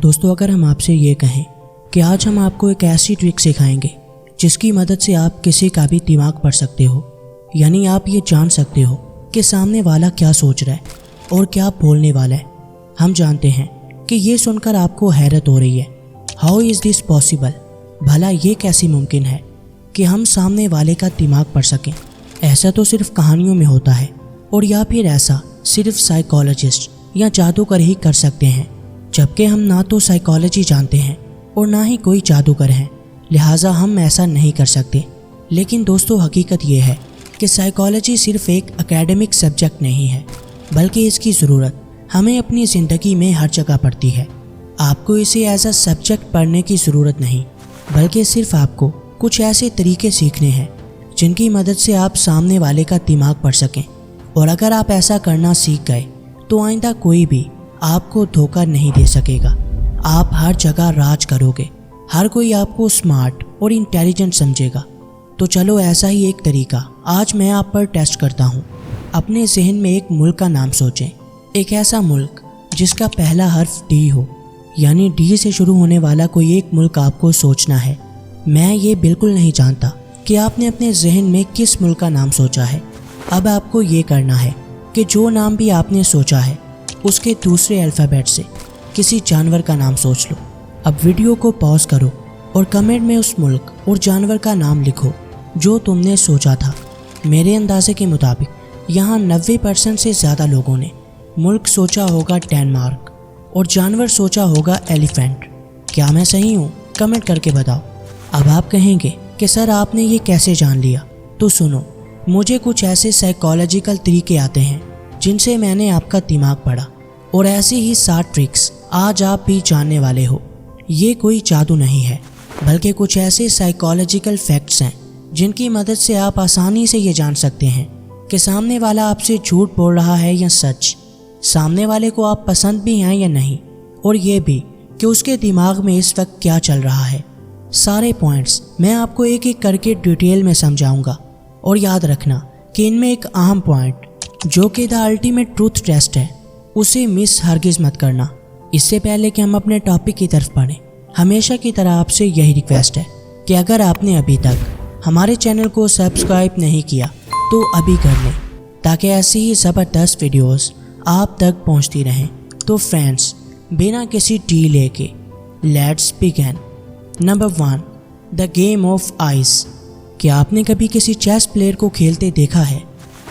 दोस्तों, अगर हम आपसे ये कहें कि आज हम आपको एक ऐसी ट्रिक सिखाएंगे जिसकी मदद से आप किसी का भी दिमाग पढ़ सकते हो, यानी आप ये जान सकते हो कि सामने वाला क्या सोच रहा है और क्या बोलने वाला है। हम जानते हैं कि ये सुनकर आपको हैरत हो रही है। How is this possible? भला ये कैसे मुमकिन है कि हम सामने वाले का दिमाग पढ़ सकें? ऐसा तो सिर्फ कहानियों में होता है, और या फिर ऐसा सिर्फ साइकोलॉजिस्ट या जादूगर ही कर सकते हैं, जबकि हम ना तो साइकोलॉजी जानते हैं और ना ही कोई जादूगर हैं, लिहाजा हम ऐसा नहीं कर सकते। लेकिन दोस्तों, हकीकत ये है कि साइकोलॉजी सिर्फ एक एकेडमिक सब्जेक्ट नहीं है, बल्कि इसकी ज़रूरत हमें अपनी ज़िंदगी में हर जगह पड़ती है। आपको इसे एज अ सब्जेक्ट पढ़ने की ज़रूरत नहीं, बल्कि सिर्फ आपको कुछ ऐसे तरीके सीखने हैं जिनकी मदद से आप सामने वाले का दिमाग पढ़ सकें। और अगर आप ऐसा करना सीख गए तो आइंदा कोई भी आपको धोखा नहीं दे सकेगा। आप हर जगह राज करोगे, हर कोई आपको स्मार्ट और इंटेलिजेंट समझेगा। तो चलो ऐसा ही एक तरीका आज मैं आप पर टेस्ट करता हूँ। अपने जहन में एक मुल्क का नाम सोचें, एक ऐसा मुल्क जिसका पहला हर्फ डी हो, यानी डी से शुरू होने वाला कोई एक मुल्क आपको सोचना है। मैं ये बिल्कुल नहीं जानता कि आपने अपने जहन में किस मुल्क का नाम सोचा है। अब आपको ये करना है कि जो नाम भी आपने सोचा है उसके दूसरे अल्फ़ाबेट से किसी जानवर का नाम सोच लो। अब वीडियो को पॉज करो और कमेंट में उस मुल्क और जानवर का नाम लिखो जो तुमने सोचा था। मेरे अंदाजे के मुताबिक यहाँ 90% से ज़्यादा लोगों ने मुल्क सोचा होगा डेनमार्क और जानवर सोचा होगा एलिफेंट। क्या मैं सही हूँ? कमेंट करके बताओ। अब आप कहेंगे कि सर आपने ये कैसे जान लिया? तो सुनो, मुझे कुछ ऐसे साइकोलॉजिकल तरीके आते हैं जिनसे मैंने आपका दिमाग पढ़ा, और ऐसी ही 7 ट्रिक्स आज आप भी जानने वाले हो। ये कोई जादू नहीं है, बल्कि कुछ ऐसे साइकोलॉजिकल फैक्ट्स हैं जिनकी मदद से आप आसानी से ये जान सकते हैं कि सामने वाला आपसे झूठ बोल रहा है या सच, सामने वाले को आप पसंद भी हैं या नहीं, और ये भी कि उसके दिमाग में इस वक्त क्या चल रहा है। सारे पॉइंट्स मैं आपको एक एक करके डिटेल में समझाऊंगा। और याद रखना कि इनमें एक अहम पॉइंट जो कि द अल्टीमेट ट्रूथ टेस्ट है, उसे मिस हरगिज़ मत करना। इससे पहले कि हम अपने टॉपिक की तरफ बढ़ें, हमेशा की तरह आपसे यही रिक्वेस्ट है कि अगर आपने अभी तक हमारे चैनल को सब्सक्राइब नहीं किया तो अभी कर लें, ताकि ऐसी ही ज़बरदस्त वीडियोस आप तक पहुंचती रहें। तो फ्रेंड्स, बिना किसी डिले के let's begin. Number 1, the game of ice. क्या आपने कभी किसी चेस प्लेयर को खेलते देखा है?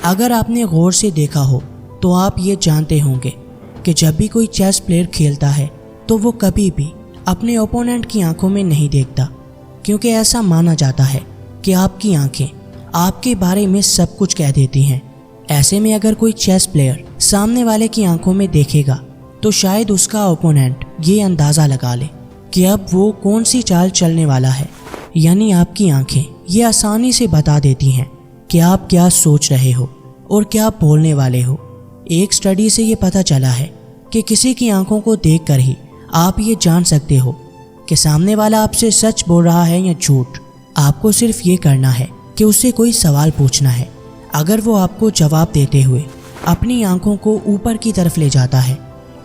अगर आपने गौर से देखा हो तो आप ये जानते होंगे कि जब भी कोई चेस प्लेयर खेलता है तो वो कभी भी अपने ओपोनेंट की आंखों में नहीं देखता, क्योंकि ऐसा माना जाता है कि आपकी आंखें आपके बारे में सब कुछ कह देती हैं। ऐसे में अगर कोई चेस प्लेयर सामने वाले की आंखों में देखेगा तो शायद उसका ओपोनेंट ये अंदाज़ा लगा ले कि अब वो कौन सी चाल चलने वाला है। यानी आपकी आंखें ये आसानी से बता देती हैं कि आप क्या सोच रहे हो और क्या बोलने वाले हो। एक स्टडी से ये पता चला है कि किसी की आंखों को देखकर ही आप ये जान सकते हो कि सामने वाला आपसे सच बोल रहा है या झूठ। आपको सिर्फ ये करना है कि उससे कोई सवाल पूछना है। अगर वो आपको जवाब देते हुए अपनी आंखों को ऊपर की तरफ ले जाता है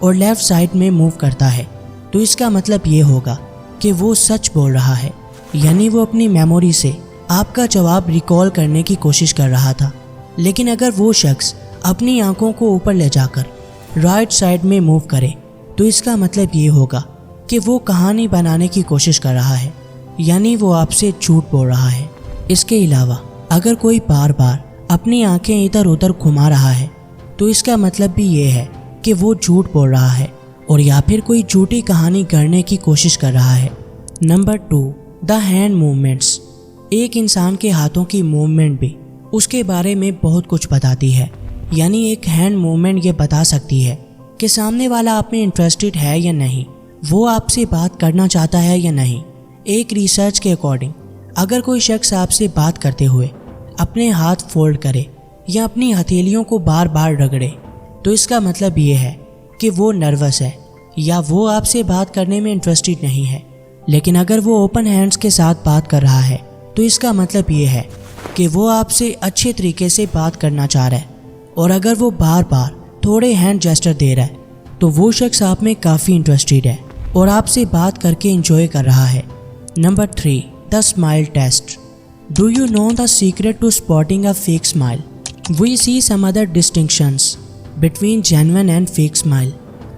और लेफ़्ट साइड में मूव करता है, तो इसका मतलब ये होगा कि वो सच बोल रहा है, यानी वो अपनी मेमोरी से आपका जवाब रिकॉल करने की कोशिश कर रहा था। लेकिन अगर वो शख्स अपनी आंखों को ऊपर ले जाकर राइट साइड में मूव करे, तो इसका मतलब ये होगा कि वो कहानी बनाने की कोशिश कर रहा है, यानी वो आपसे झूठ बोल रहा है। इसके अलावा अगर कोई बार बार अपनी आंखें इधर उधर घुमा रहा है, तो इसका मतलब भी ये है कि वो झूठ बोल रहा है और या फिर कोई झूठी कहानी गढ़ने की कोशिश कर रहा है। Number 2, the hand movements. एक इंसान के हाथों की मूवमेंट भी उसके बारे में बहुत कुछ बताती है। यानी एक हैंड मूवमेंट ये बता सकती है कि सामने वाला आप में इंटरेस्टेड है या नहीं, वो आपसे बात करना चाहता है या नहीं। एक रिसर्च के अकॉर्डिंग अगर कोई शख्स आपसे बात करते हुए अपने हाथ फोल्ड करे या अपनी हथेलियों को बार बार रगड़े, तो इसका मतलब ये है कि वो नर्वस है या वो आपसे बात करने में इंटरेस्टेड नहीं है। लेकिन अगर वो ओपन हैंड्स के साथ बात कर रहा है, तो इसका मतलब ये है कि वो आपसे अच्छे तरीके से बात करना चाह रहा है। और अगर वो बार बार थोड़े हैंड जेस्चर दे रहा है, तो वो शख्स आप में काफ़ी इंटरेस्टेड है। और आपसे बात करके एंजॉय कर रहा है। Number 3, the smile test. Do you know the secret to spotting a fake smile? We see some other distinctions between genuine and fake smile.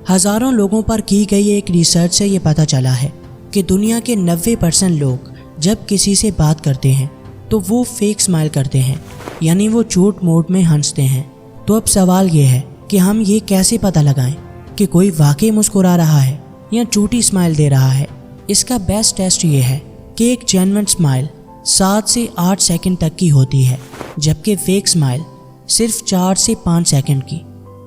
हज़ारों लोगों पर की गई एक रिसर्च से ये पता चला है कि दुनिया के 90% लोग जब किसी से बात करते हैं तो वो फेक स्माइल करते हैं, यानी वो झूठ मोड में हंसते हैं। तो अब सवाल ये है कि हम ये कैसे पता लगाएं कि कोई वाकई मुस्कुरा रहा है या झूठी स्माइल दे रहा है? इसका बेस्ट टेस्ट ये है कि एक जेन्युइन स्माइल 7 से 8 सेकंड तक की होती है, जबकि फेक स्माइल सिर्फ 4 से 5 सेकंड की।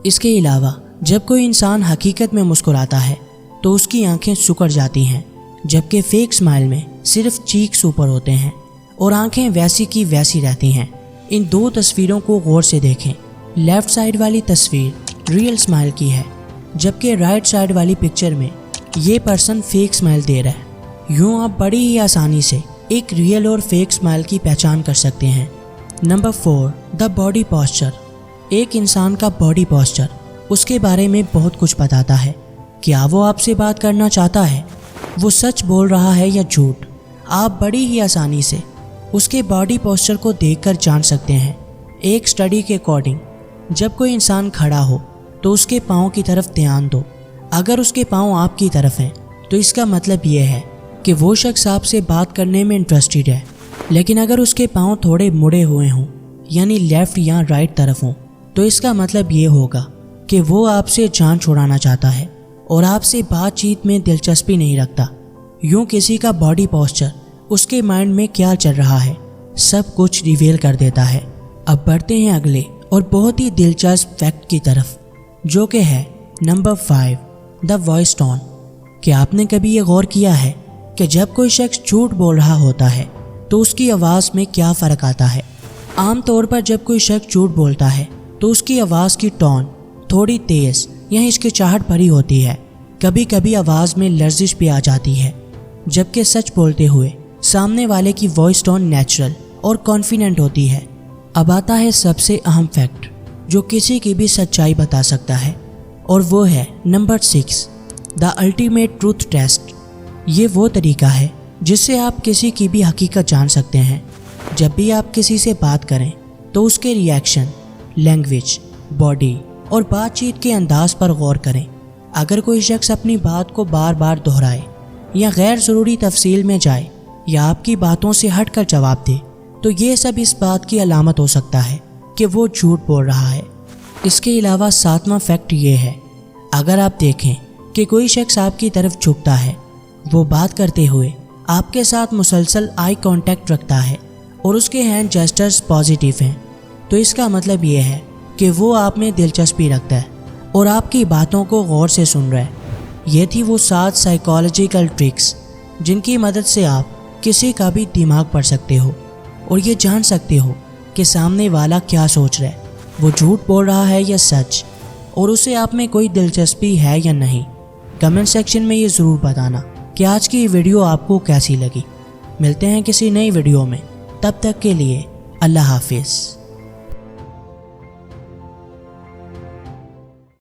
इसके अलावा जब कोई इंसान हकीकत में मुस्कुराता है तो उसकी आंखें सिकुड़ जाती हैं, जबकि फेक स्माइल में सिर्फ चीक्स ऊपर होते हैं और आंखें वैसी की वैसी रहती हैं। इन 2 तस्वीरों को गौर से देखें। लेफ्ट साइड वाली तस्वीर रियल स्माइल की है, जबकि राइट साइड वाली पिक्चर में ये पर्सन फेक स्माइल दे रहा है। यूँ आप बड़ी ही आसानी से एक रियल और फेक स्माइल की पहचान कर सकते हैं। Number 4, the body posture. एक इंसान का बॉडी पॉस्चर उसके बारे में बहुत कुछ बताता है। क्या वो आपसे बात करना चाहता है, वो सच बोल रहा है या झूठ? आप बड़ी ही आसानी से उसके बॉडी पोस्चर को देखकर जान सकते हैं। एक स्टडी के अकॉर्डिंग जब कोई इंसान खड़ा हो तो उसके पाँव की तरफ ध्यान दो। अगर उसके पाँव आपकी तरफ हैं तो इसका मतलब ये है कि वो शख्स आपसे बात करने में इंटरेस्टेड है। लेकिन अगर उसके पाँव थोड़े मुड़े हुए हों, यानी लेफ़्ट या राइट तरफ हों, तो इसका मतलब ये होगा कि वो आपसे जान छुड़ाना चाहता है और आपसे बातचीत में दिलचस्पी नहीं रखता। यूँ किसी का बॉडी पोस्चर उसके माइंड में क्या चल रहा है सब कुछ रिवील कर देता है। अब बढ़ते हैं अगले और बहुत ही दिलचस्प फैक्ट की तरफ, जो कि है नंबर 5, द वॉइस टोन। क्या आपने कभी ये गौर किया है कि जब कोई शख्स झूठ बोल रहा होता है तो उसकी आवाज़ में क्या फ़र्क आता है? आमतौर पर जब कोई शख्स झूठ बोलता है तो उसकी आवाज़ की टोन थोड़ी तेज़ या हिचकिचाहट भरी होती है। कभी कभी आवाज़ में लर्जिश भी आ जाती है, जबकि सच बोलते हुए सामने वाले की वॉइस टोन नेचुरल और कॉन्फिडेंट होती है। अब आता है सबसे अहम फैक्ट जो किसी की भी सच्चाई बता सकता है, और वो है number 6, the ultimate truth test. ये वो तरीका है जिससे आप किसी की भी हकीकत जान सकते हैं। जब भी आप किसी से बात करें तो उसके रिएक्शन, लैंग्वेज, बॉडी और बातचीत के अंदाज पर गौर करें। अगर कोई शख्स अपनी बात को बार बार दोहराए या गैर ज़रूरी तफसील में जाए या आपकी बातों से हटकर जवाब दे, तो ये सब इस बात की अलामत हो सकता है कि वो झूठ बोल रहा है। इसके अलावा 7वां फैक्ट ये है, अगर आप देखें कि कोई शख्स आपकी तरफ झुकता है, वो बात करते हुए आपके साथ मुसलसल आई कांटेक्ट रखता है और उसके हैंड जेस्चर्स पॉजिटिव हैं, तो इसका मतलब ये है कि वो आप में दिलचस्पी रखता है और आपकी बातों को गौर से सुन रहा है। ये थी वो 7 साइकोलॉजिकल ट्रिक्स जिनकी मदद से आप किसी का भी दिमाग पढ़ सकते हो और ये जान सकते हो कि सामने वाला क्या सोच रहा है, वो झूठ बोल रहा है या सच, और उसे आप में कोई दिलचस्पी है या नहीं। कमेंट सेक्शन में ये ज़रूर बताना कि आज की वीडियो आपको कैसी लगी। मिलते हैं किसी नई वीडियो में, तब तक के लिए अल्लाह हाफिज़।